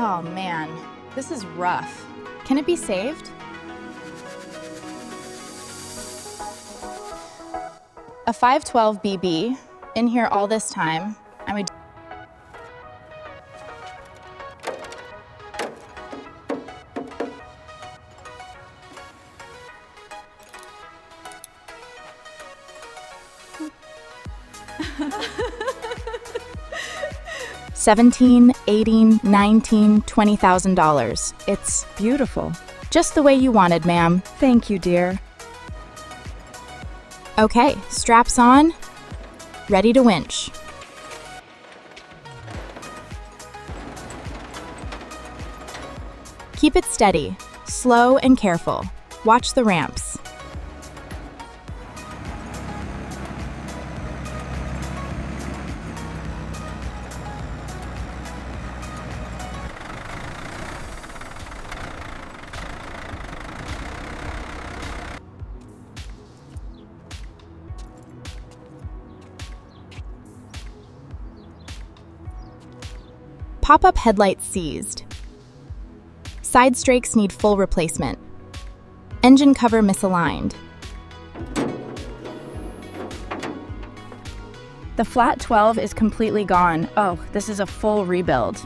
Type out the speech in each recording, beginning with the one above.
Oh man, this is rough. Can it be saved? A 512 BB in here all this time. I would. $17,000, $18,000, $19,000, $20,000. It's Beautiful. just the way you wanted, ma'am. Thank you, dear. Okay, straps on, ready to winch. Keep it steady, slow and careful. Watch the ramps. Pop-up headlights seized. Side strakes need full replacement. Engine cover misaligned. The flat 12 is completely gone. Oh, this is a full rebuild.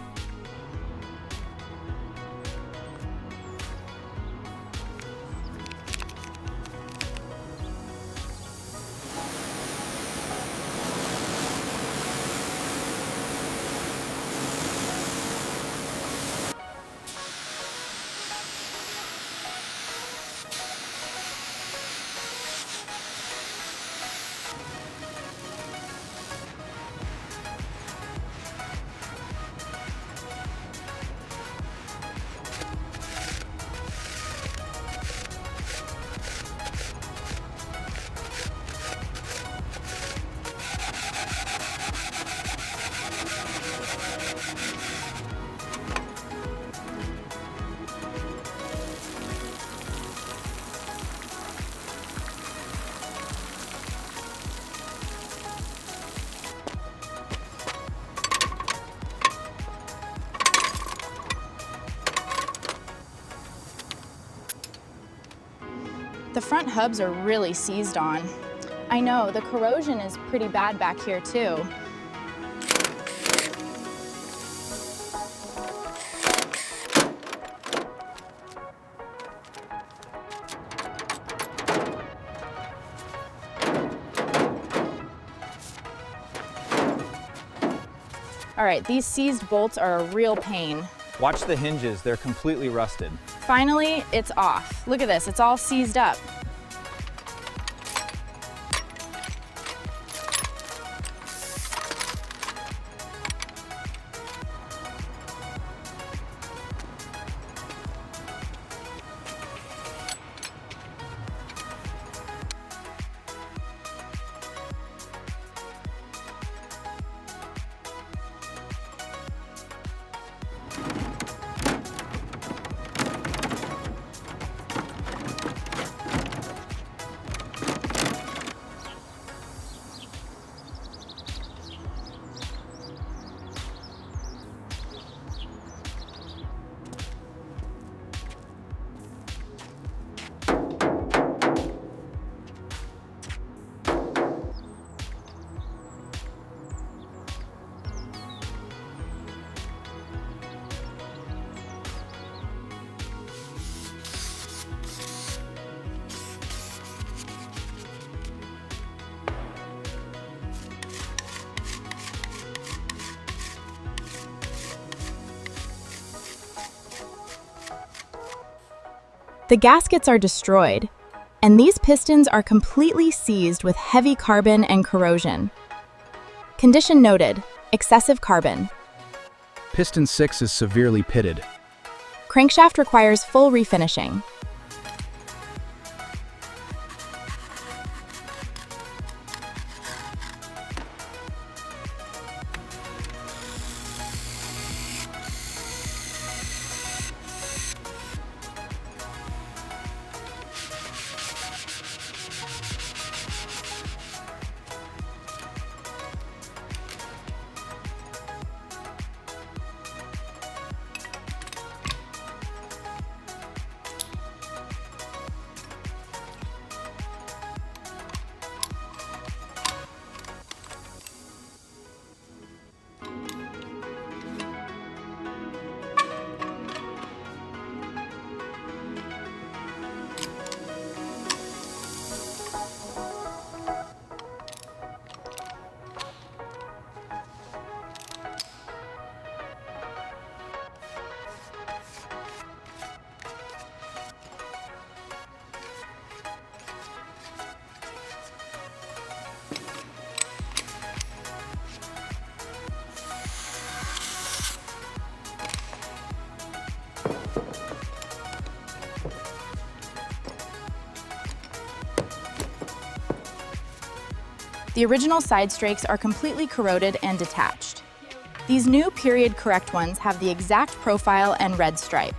The front hubs are really seized on. I know, the corrosion is pretty bad back here too. All right, these seized bolts are a real pain. Watch the hinges, they're completely rusted. Finally, it's off. Look at this, it's all seized up. The gaskets are destroyed, and these pistons are completely seized with heavy carbon and corrosion. Condition noted, excessive carbon. Piston 6 is severely pitted. Crankshaft requires full refinishing. The original side strakes are completely corroded and detached. These new period-correct ones have the exact profile and red stripe.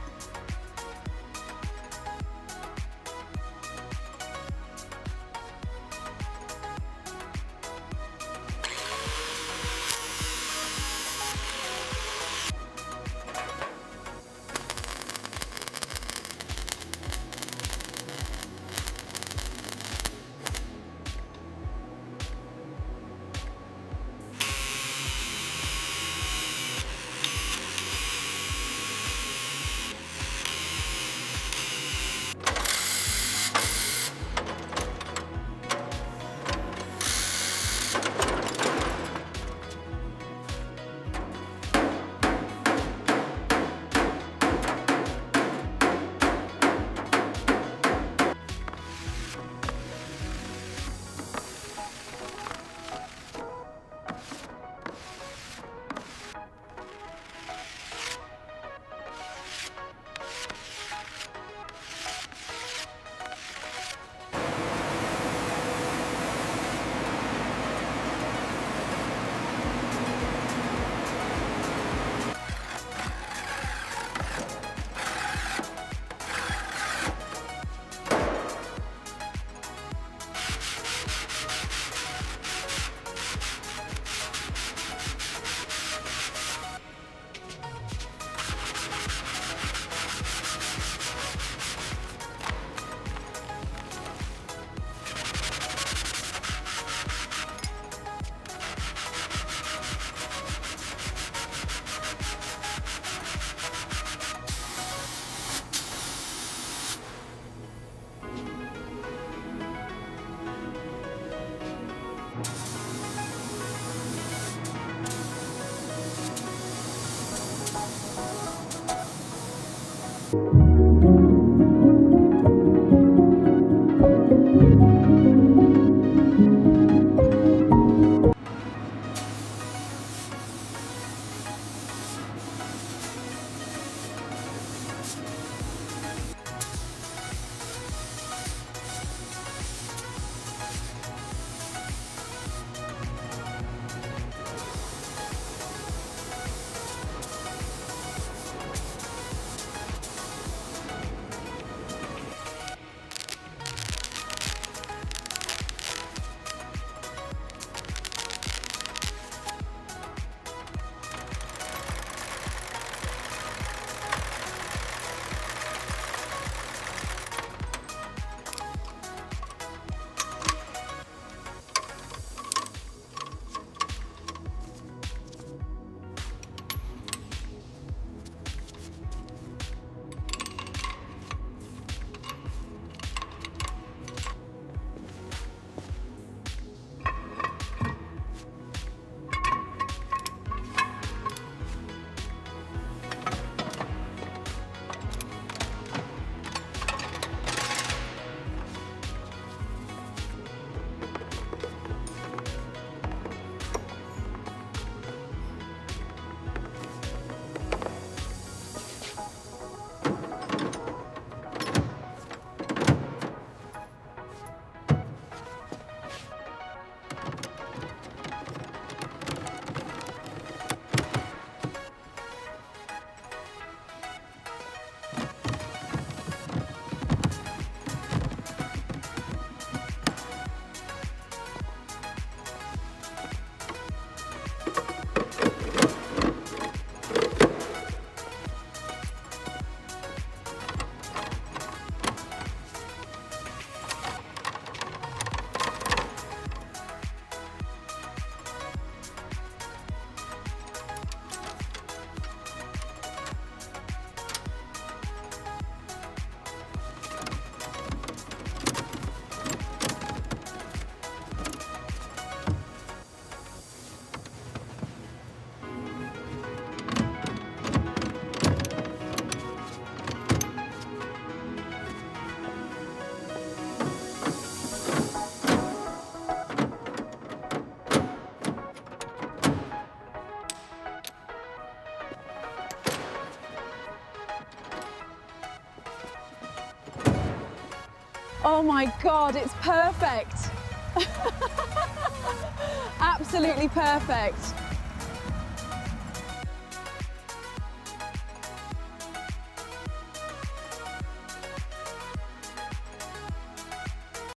Oh my God, it's perfect. Absolutely perfect.